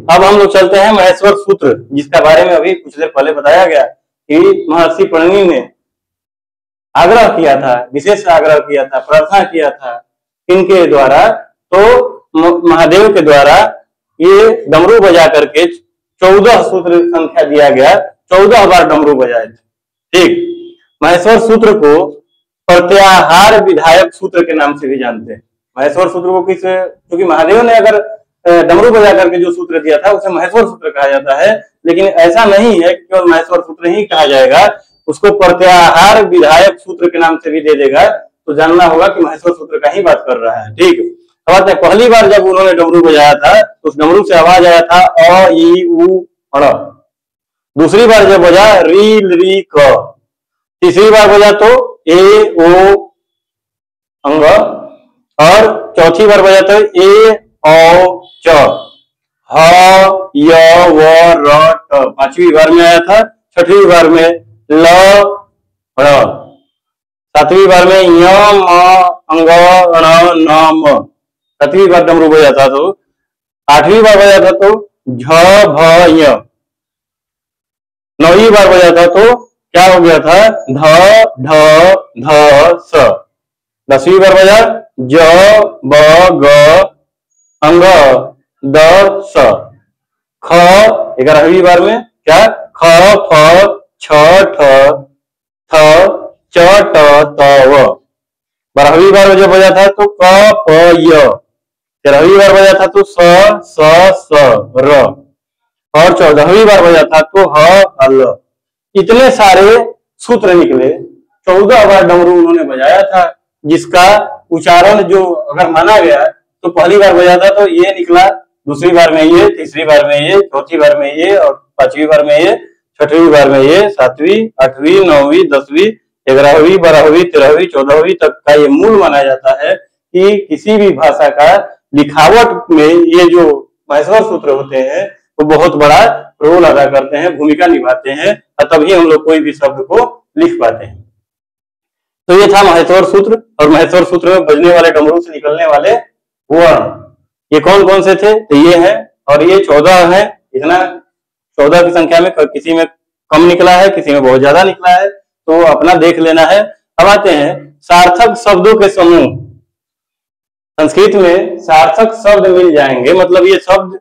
अब हम लोग चलते हैं महेश्वर सूत्र, जिसका बारे में अभी कुछ देर पहले बताया गया कि महर्षि पणिनि ने आग्रह किया था, विशेष आग्रह किया था, प्रार्थना किया था इनके द्वारा, तो महादेव के द्वारा ये डमरू बजा करके 14 सूत्र संख्या दिया गया, 14 बार डमरू बजाए थे। ठीक, महेश्वर सूत्र को प्रत्याहार विधायक सूत्र के नाम से भी जानते हैं। महेश्वर सूत्र को किस, क्योंकि महादेव ने अगर डमरू बजा करके जो सूत्र दिया था उसे महेश्वर सूत्र कहा जाता है, लेकिन ऐसा नहीं है कि केवल महेश्वर सूत्र ही कहा जाएगा, उसको प्रत्याहार विधायक सूत्र के नाम से भी दे देगा, तो जानना होगा कि महेश्वर सूत्र का ही बात कर रहा है। ठीक, अब पहली बार जब उन्होंने डमरू बजाया था तो उस डमरू से आवाज आया था अ ई उ अ। दूसरी बार जब बजा री री क। तीसरी बार बजा तो ए ओ अंग, और चौथी बार बजा तो ए औ च, ह य व र ट। पांचवी बार में आया था, छठवीं बार में ल र, सातवीं बार में य म अंग ण न म। सातवीं बार डमरू बजा था तो, आठवीं बार बजा था तो झ भ य। नौवीं बार बजा था तो क्या हो गया था, ध ढ ध स। 10वीं बार बजा ज ब ग अंग द स। ख 11वीं बार में क्या, ख फ छ ठ थ च ट त व। 12वीं बार में जब बजा था तो क प य। 13वीं बार बजा था तो स स र, और 14वीं बार बजा था तो ह ल। इतने सारे सूत्र निकले, 14 बार डमरू उन्होंने बजाया था, जिसका उच्चारण जो अगर माना गया तो पहली बार बजा था तो ये निकला, दूसरी बार में ये, तीसरी बार में ये, चौथी बार में ये, और पांचवी बार में ये, छठवीं बार में ये, सातवीं, आठवीं, 9वीं, 10वीं, 11वीं, 12वीं, 13वीं, 14वीं तक का ये मूल माना जाता है कि किसी भी भाषा का लिखावट में ये जो महेश्वर सूत्र होते हैं वो बहुत बड़ा रोल अदा करते हैं, भूमिका निभाते हैं, और तभी हम लोग कोई भी शब्द को लिख पाते हैं। तो ये था महेश्वर सूत्र, और महेश्वर सूत्र में बजने वाले डमरू से निकलने वाले वर्ण ये कौन कौन से थे, तो ये है, और ये 14 है। इतना 14 की संख्या में किसी में कम निकला है, किसी में बहुत ज्यादा निकला है, तो अपना देख लेना है। अब आते हैं सार्थक शब्दों के समूह। संस्कृत में सार्थक शब्द मिल जाएंगे, मतलब ये शब्द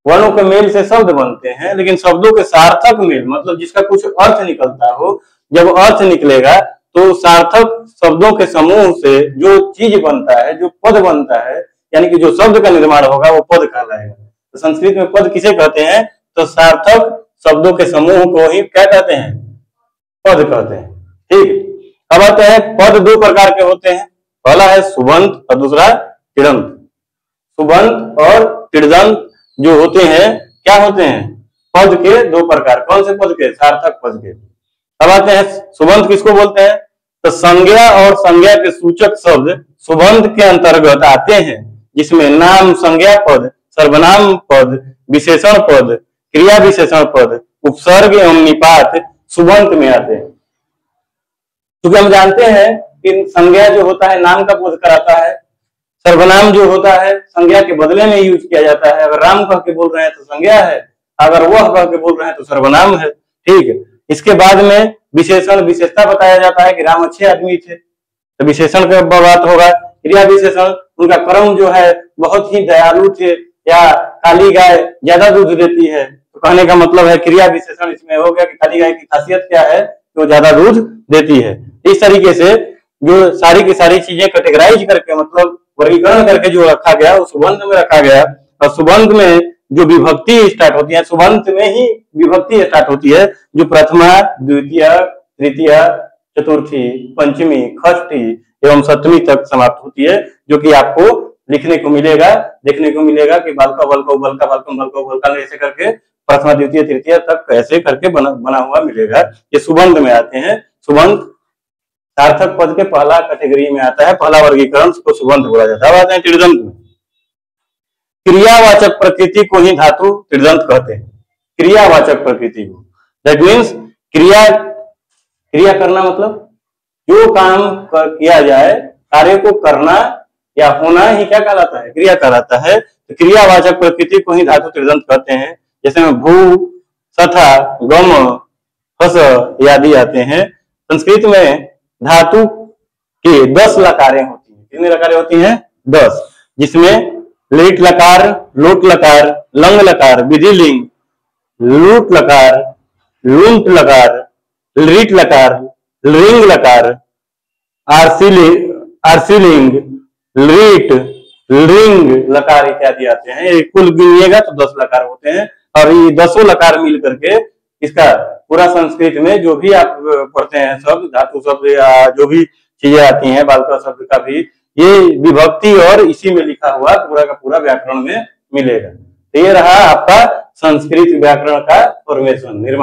वर्णों के मेल से शब्द बनते हैं, लेकिन शब्दों के सार्थक मेल मतलब जिसका कुछ अर्थ निकलता हो, जब अर्थ निकलेगा तो सार्थक शब्दों के समूह से जो चीज बनता है, जो पद बनता है, यानी कि जो शब्द का निर्माण होगा वो पद कहलाएगा। तो संस्कृत में पद किसे कहते हैं, तो सार्थक शब्दों के समूह को ही क्या कहते हैं, पद कहते हैं। ठीक, अब आते हैं पद 2 प्रकार के होते हैं, पहला है सुबंत और दूसरा तिङंत। सुबंत और तिङंत जो होते हैं क्या होते हैं, पद के 2 प्रकार। कौन से पद के, सार्थक पद के। अब आते हैं सुबंत किसको बोलते हैं, तो संज्ञा और संज्ञा के सूचक शब्द सुबंत के अंतर्गत आते हैं, जिसमें नाम संज्ञा पद, सर्वनाम पद, विशेषण पद, क्रिया विशेषण पद, उपसर्ग एवं निपात सुबंत में आते हैं। क्योंकि हम जानते हैं कि संज्ञा जो होता है नाम का बोध कराता है, सर्वनाम जो होता है संज्ञा के बदले में यूज किया जाता है। अगर राम कह के बोल रहे हैं तो संज्ञा है, अगर वह कह के बोल रहे हैं तो सर्वनाम है। ठीक है, इसके बाद में विशेषण विशेषता बताया जाता है कि राम अच्छे आदमी थे, तो विशेषण का बात होगा। क्रिया विशेषण उनका कर्म जो है बहुत ही दयालु थे, या काली गाय ज्यादा दूध देती है, तो कहने का मतलब है क्रिया विशेषण इसमें हो गया कि काली गाय की खासियत क्या है, तो ज्यादा दूध देती है। इस तरीके से जो सारी की सारी चीजें कैटेगराइज करके मतलब वर्गीकरण करके जो रखा गया वो सुबंत में रखा गया। और सुबंत में जो विभक्ति स्टार्ट होती है, सुबंत में ही विभक्ति स्टार्ट होती है, जो प्रथमा, द्वितीय, तृतीय, चतुर्थी, पंचमी, षष्ठी एवं सप्तमी तक समाप्त होती है, जो कि आपको लिखने को मिलेगा, देखने को मिलेगा कि बालका बलका उबलका बालकम बलका उबलका ऐसे करके प्रथमा द्वितीय तृतीय तक ऐसे करके बना हुआ मिलेगा। ये सुबंत में आते हैं। सुबंत सार्थक पद के पहला कैटेगरी में आता है, पहला वर्गीकरण को सुबंत बोला जाता है। आते हैं तिङंत में। क्रियावाचक प्रकृति को ही धातु तिङंत कहते हैं। क्रियावाचक प्रकृति को, दैट मीन्स क्रिया करना मतलब जो काम किया जाए, कार्य को करना या होना ही क्या कहलाता है? क्रिया कहलाता है। तो क्रियावाचक प्रकृति को ही धातु त्रिदंत कहते हैं। जैसे में भू, सथा, गम, हस आदि आते हैं। संस्कृत में धातु की 10 लकारें होती हैं। कितनी लकारें होती हैं? 10, जिसमें लिट लकार, लोट लकार, लंग लकार, विधिलिंग, लूट लकार, लुंट लकार, रीट लकार, रिंग लकार, आर्सिलिंग, रीट, रिंग लकार इत्यादि आते हैं। कुल गिनिएगा तो 10 लकार होते हैं। और ये 10 लकार मिल करके इसका पूरा संस्कृत में जो भी आप पढ़ते हैं शब्द, धातु शब्द या जो भी चीजें आती हैं, बालका शब्द का भी ये विभक्ति और इसी में लिखा हुआ पूरा का पूरा व्याकरण में मिलेगा। तो ये रहा आपका संस्कृत व्याकरण का फॉर्मेशन, निर्माण।